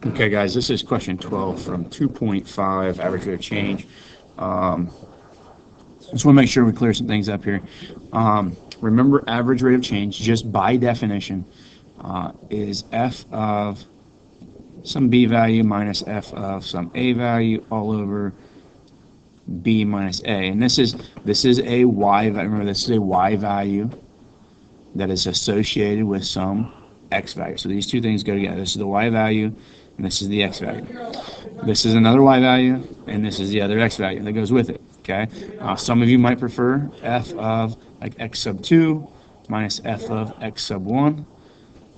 Okay, guys, this is question 12 from 2.5, average rate of change. Um, just want to make sure we clear some things up here. Remember, average rate of change, just by definition, is f of some b value minus f of some a value all over b minus a. And this is a y value. Remember, this is a y value that is associated with some x value. So these two things go together. This is the y value, and this is the x value. This is another y value, and this is the other x value that goes with it. Okay. Some of you might prefer f of like x sub 2 minus f of x sub 1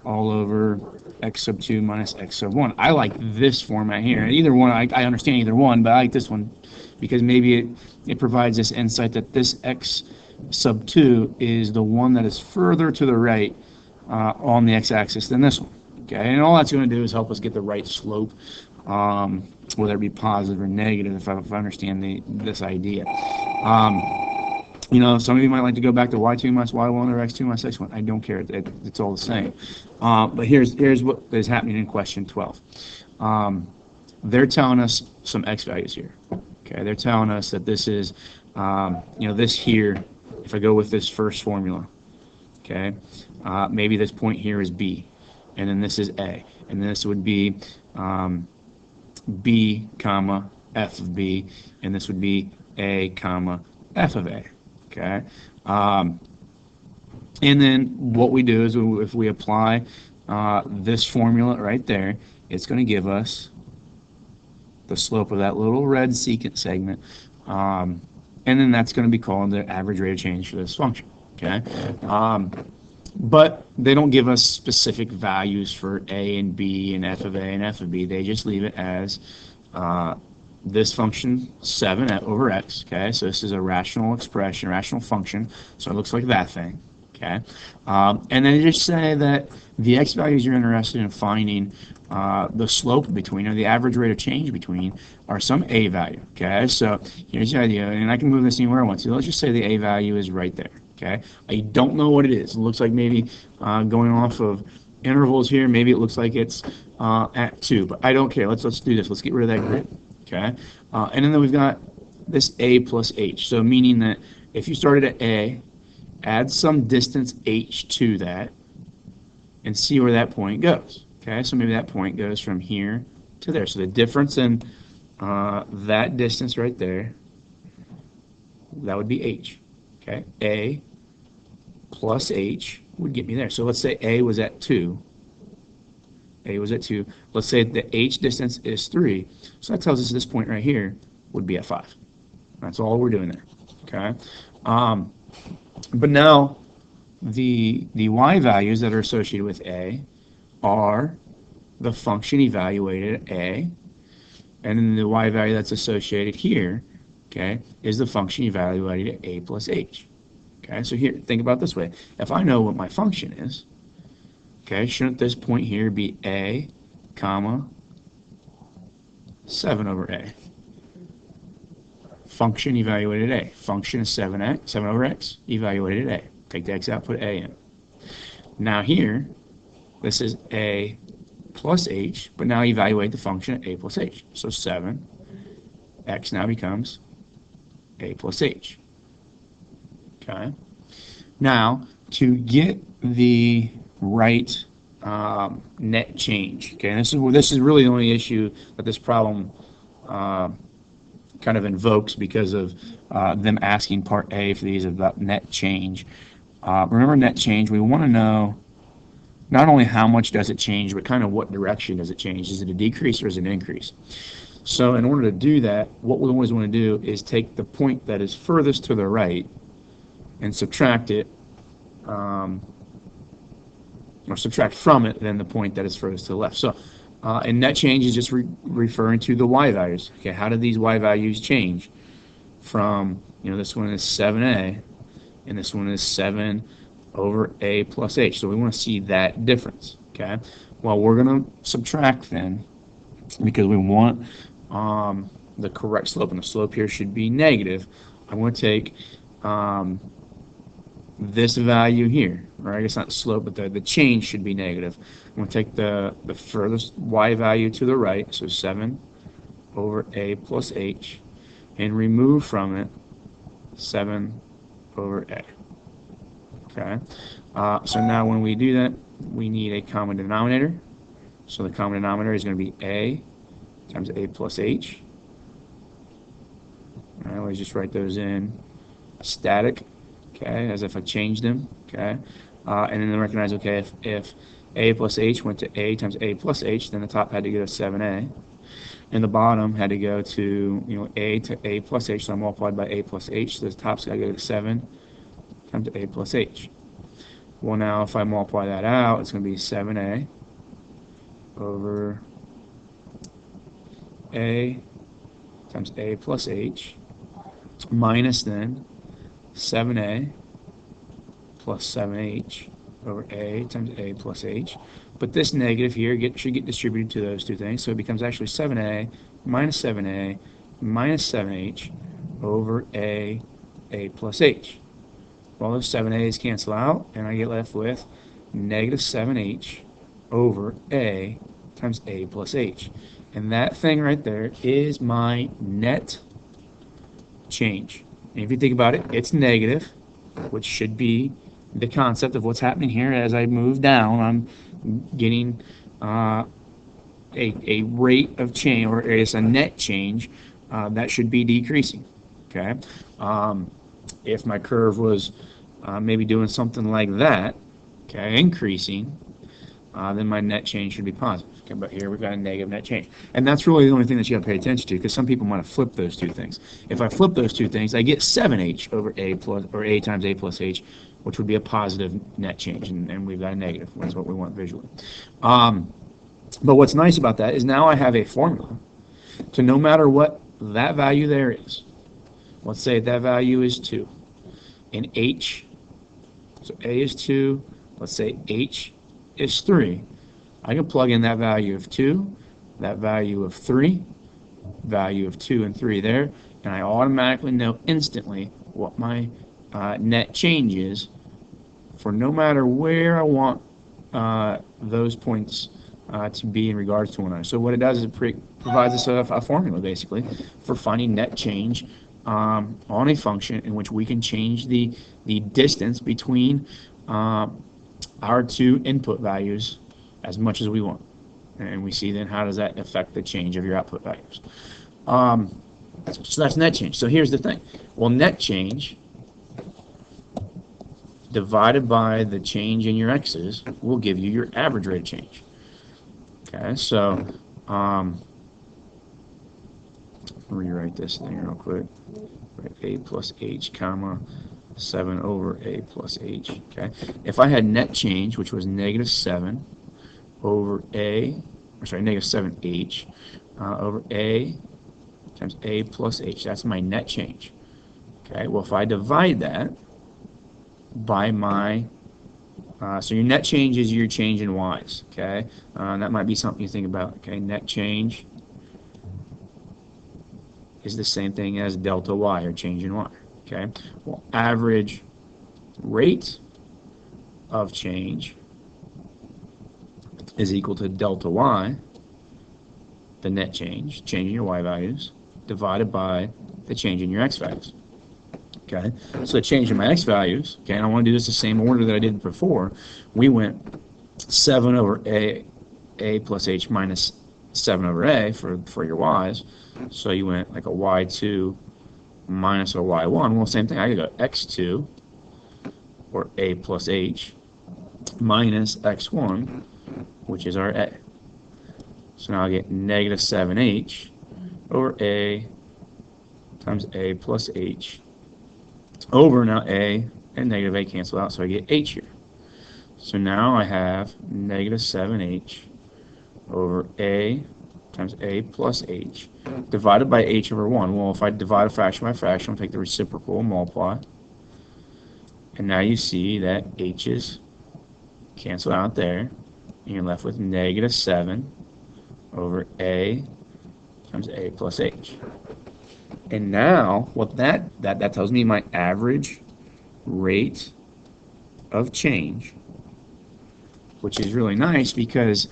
all over x sub 2 minus x sub 1. I like this format here. Either one, I understand either one, but I like this one because maybe it provides this insight that this x sub 2 is the one that is further to the right on the x-axis than this one. Okay, and all that's going to do is help us get the right slope, whether it be positive or negative, if I understand this idea. Some of you might like to go back to y2 minus y1 or x2 minus x1. I don't care. It's all the same. But here's what is happening in question 12. They're telling us some x values here. Okay, they're telling us that this is, this here, if I go with this first formula, okay, maybe this point here is b, and then this is a, and this would be b comma f of b, and this would be a comma f of a. Okay, and then what we do is if we apply this formula right there, it's going to give us the slope of that little red secant segment, and then that's going to be called the average rate of change for this function. Okay, but they don't give us specific values for a and b and f of a and f of b. They just leave it as this function 7 over x. Okay, so this is a rational expression, rational function, so it looks like that thing. Okay, and then they just say that the x values you're interested in finding the slope between, or the average rate of change between, are some a value. Okay, so here's the idea, and I can move this anywhere I want to. Let's just say the a value is right there. Okay, I don't know what it is. It looks like maybe going off of intervals here, maybe it looks like it's at 2, but I don't care. Let's do this. Let's get rid of that grid. Okay, and then we've got this a plus h. So meaning that if you started at a, add some distance h to that, and see where that point goes. Okay, so maybe that point goes from here to there. So the difference in that distance right there, that would be h. Okay, a plus h would get me there. So let's say a was at 2. A was at 2. Let's say the h distance is 3. So that tells us this point right here would be at 5. That's all we're doing there. Okay. But now the y values that are associated with a are the function evaluated at a, and then the y value that's associated here, okay, is the function evaluated at a plus h. Okay, so here, think about it this way. If I know what my function is, okay, shouldn't this point here be a, comma, 7 over a? Function evaluated a. Function is 7 over x, evaluated a. Take the x out, put a in. Now here, this is a plus h, but now evaluate the function at a plus h. So 7, x now becomes a plus h. Okay. Now, to get the right net change, okay, and this is really the only issue that this problem kind of invokes because of them asking part A for these about net change. Remember net change, we want to know not only how much does it change, but kind of what direction does it change. Is it a decrease or is it an increase? So in order to do that, what we always want to do is take the point that is furthest to the right and subtract it, or subtract from it then the point that is furthest to the left. So and net change is just referring to the y values. Okay, how did these y values change from, this one is 7a and this one is 7 over a plus h. So we want to see that difference. Okay, well, we're going to subtract then because we want the correct slope, and the slope here should be negative. I'm going to take this value here, or I guess not the slope, but the change should be negative. I'm going to take the furthest y value to the right, so 7 over a plus h, and remove from it 7 over a. Okay. So now when we do that, we need a common denominator. So the common denominator is going to be a times a plus h. I always just write those in static, okay, as if I changed them, okay. And then recognize, okay, if a plus h went to a times a plus h, then the top had to go to 7a, and the bottom had to go to, a to a plus h, so I multiplied by a plus h, so the top's got to go to 7 times a plus h. Well, now if I multiply that out, it's going to be 7a over a times a plus h minus then 7a plus 7h over a times a plus h. But this negative here should get distributed to those two things, so it becomes actually 7a minus 7a minus 7h over a plus h. Well, those 7a's cancel out, and I get left with negative 7h over a times a plus h. And that thing right there is my net change. And if you think about it, it's negative, which should be the concept of what's happening here. As I move down, I'm getting a rate of change, or it's a net change that should be decreasing. Okay. If my curve was maybe doing something like that, okay, increasing, then my net change should be positive. Okay, but here we've got a negative net change. And that's really the only thing that you got to pay attention to, because some people might have flipped those two things. If I flip those two things, I get 7h over a plus, or a times a plus h, which would be a positive net change, and we've got a negative. That's what we want visually. But what's nice about that is now I have a formula to, no matter what that value there is, let's say that value is 2, and h, so a is 2, let's say h is 3, I can plug in that value of 2, that value of 3, value of 2 and 3 there, and I automatically know instantly what my net change is for no matter where I want those points to be in regards to one another. So what it does is it provides us a formula basically for finding net change on a function in which we can change the distance between our two input values as much as we want. And we see then how does that affect the change of your output values. So that's net change. So here's the thing. Well, net change divided by the change in your x's will give you your average rate of change. Okay, so rewrite this thing real quick. Right, a plus h comma 7 over a plus h. Okay, if I had net change, which was negative 7 over a, or sorry, negative 7h over a times a plus h, that's my net change. Okay, well, if I divide that by my so your net change is your change in y's. Okay, that might be something you think about. Okay, net change is the same thing as delta y, or change in y. Okay, well, average rate of change is equal to delta y, the net change, change in your y values, divided by the change in your x values. Okay, so the change in my x values, okay, and I want to do this the same order that I did before. We went 7 over a plus h minus 7 over a for your y's. So you went like a y2 minus a y1. Well, same thing. I could go x2, or a plus h, minus x1, which is our a. So now I get negative 7h over a times a plus h over, now a and negative a cancel out, so I get h here. So now I have negative 7h over a times a plus h divided by h over 1. Well, if I divide a fraction by fraction, I'll take the reciprocal and multiply. And now you see that h's cancel out there, and you're left with negative 7 over a times a plus h. And now what that tells me my average rate of change, which is really nice because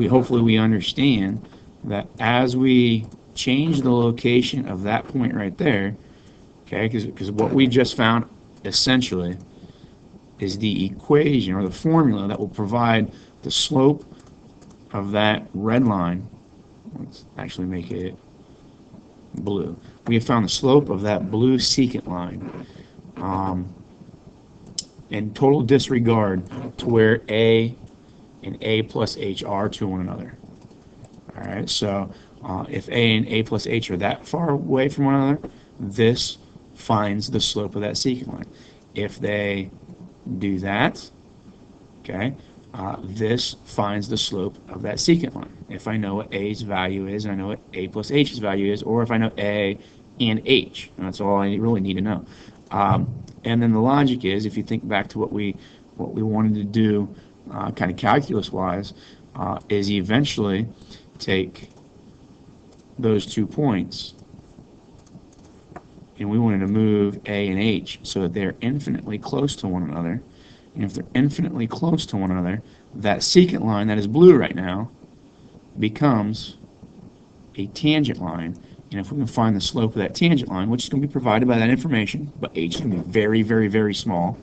hopefully we understand that as we change the location of that point right there, okay, because what we just found essentially is the equation or the formula that will provide the slope of that red line. Let's actually make it blue. We have found the slope of that blue secant line in total disregard to where A and A plus H are to one another. All right, so if A and A plus H are that far away from one another, this finds the slope of that secant line. If they do that, okay, this finds the slope of that secant line. If I know what A's value is, and I know what A plus H's value is, or if I know A and H, and that's all I really need to know. And then the logic is, if you think back to what we wanted to do, kind of calculus-wise, is eventually take those 2 points, and we wanted to move A and H so that they're infinitely close to one another. And if they're infinitely close to one another, that secant line that is blue right now becomes a tangent line. And if we can find the slope of that tangent line, which is going to be provided by that information, but H is going to be very, very, very small,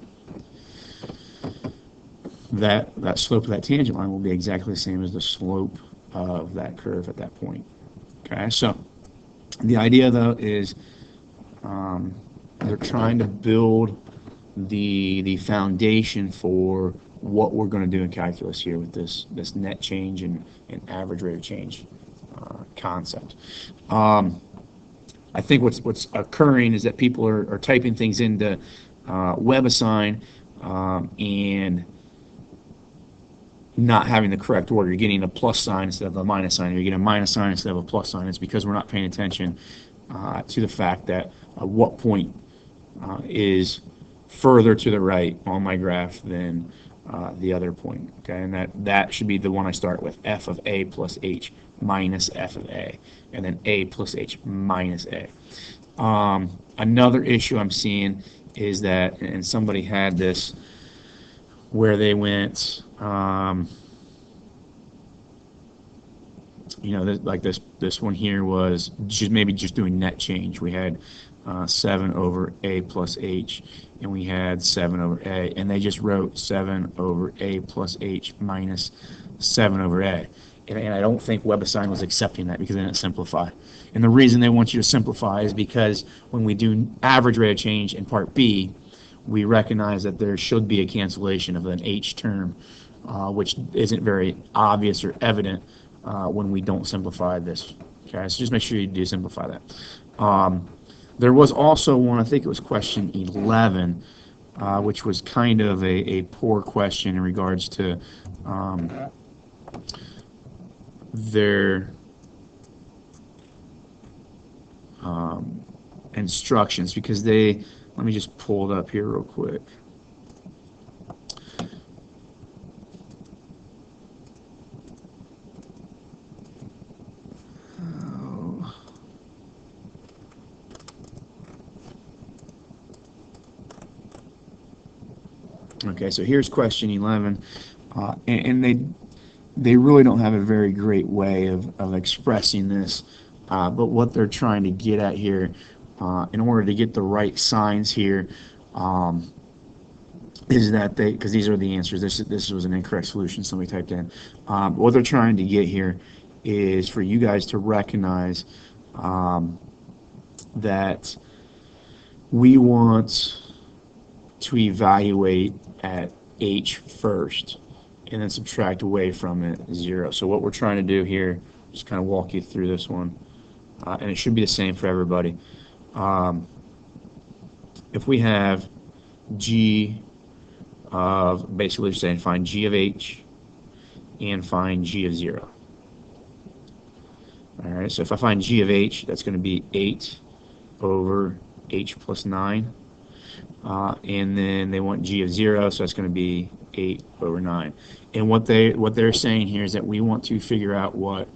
that slope of that tangent line will be exactly the same as the slope of that curve at that point. Okay, so the idea, though, is they're trying to build the foundation for what we're going to do in calculus here with this net change and average rate of change concept. I think what's occurring is that people are typing things into WebAssign and not having the correct order. You're getting a plus sign instead of a minus sign. You're getting a minus sign instead of a plus sign. It's because we're not paying attention to the fact that what point is further to the right on my graph than the other point. Okay, and that should be the one I start with: f of a plus h minus f of a, and then a plus h minus a. Another issue I'm seeing is that, and somebody had this, where they went, like this one here was maybe just doing net change. We had 7 over a plus h, and we had 7 over a, and they just wrote 7 over a plus h minus 7 over a. And I don't think WebAssign was accepting that because they didn't simplify. And the reason they want you to simplify is because when we do average rate of change in part B, we recognize that there should be a cancellation of an h term, which isn't very obvious or evident when we don't simplify this. Okay, so just make sure you do simplify that. There was also one, I think it was question 11, which was kind of a poor question in regards to their instructions, because let me just pull it up here real quick. Okay, so here's question 11, and they really don't have a very great way of expressing this, but what they're trying to get at here, in order to get the right signs here, is that because these are the answers. This was an incorrect solution somebody typed in. What they're trying to get here is for you guys to recognize that we want to evaluate at h first and then subtract away from it 0. So what we're trying to do here, just kind of walk you through this one, and it should be the same for everybody. If we have g of, basically you're saying find g of h and find g of 0. Alright, so if I find g of h, that's going to be 8 over h plus 9. And then they want g of 0, so that's going to be 8 over 9. And what they're saying here is that we want to figure out what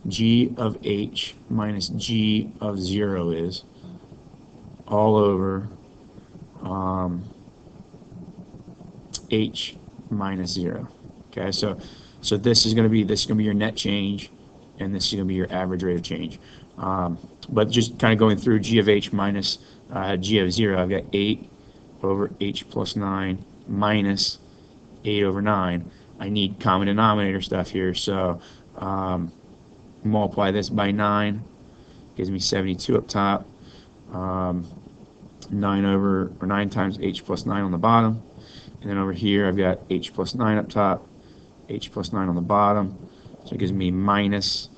g of h minus g of 0 is, all over h minus 0. Okay, so this is going to be your net change, and this is going to be your average rate of change. But just kind of going through g of h minus g of 0, I've got 8 over h plus 9 minus 8 over 9. I need common denominator stuff here, so multiply this by 9, gives me 72 up top. 9 times h plus 9 on the bottom, and then over here I've got h plus 9 up top, h plus 9 on the bottom, so it gives me minus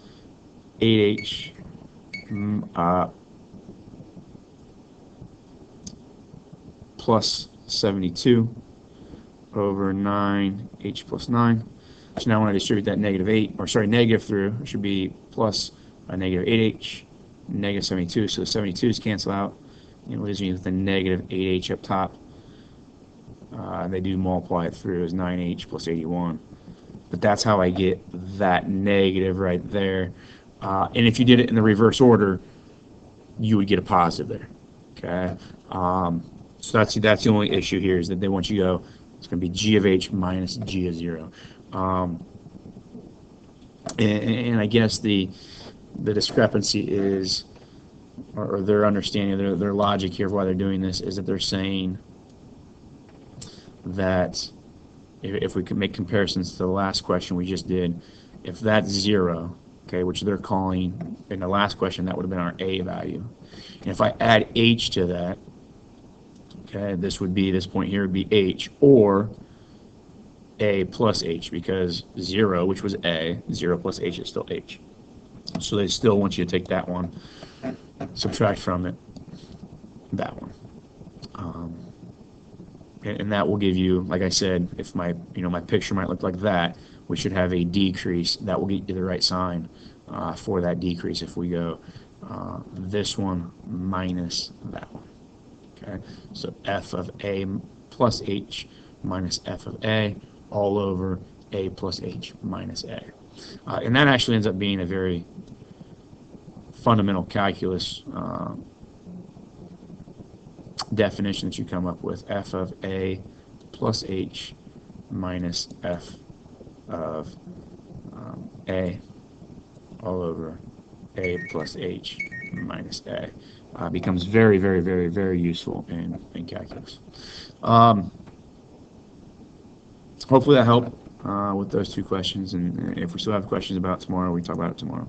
8h plus 72 over 9h plus 9. So now when I distribute that negative through, it should be plus a negative 8h, negative 72, so the 72's cancel out. It leaves me with a negative 8h up top. They do multiply it through as 9h plus 81. But that's how I get that negative right there. And if you did it in the reverse order, you would get a positive there. Okay. So that's the only issue here, is that they want you to go, it's going to be g of h minus g of 0. And I guess the discrepancy is, or their understanding, their logic here of why they're doing this, is that they're saying that if we can make comparisons to the last question we just did, if that's 0, okay, which they're calling, in the last question, that would have been our a value. And if I add h to that, okay, this point here would be h, or a plus h, because 0, which was a, 0 plus h is still h. So they still want you to take that one, subtract from it that one, and that will give you, like I said, if my picture might look like that, we should have a decrease. That will get you the right sign for that decrease if we go this one minus that one. Okay, so f of a plus h minus f of a all over a plus h minus a, and that actually ends up being a very fundamental calculus definition that you come up with: f of a plus h minus f of a all over a plus h minus a. Becomes very, very, very, very useful in calculus. Hopefully that helped with those two questions, and if we still have questions about it tomorrow, we can talk about it tomorrow.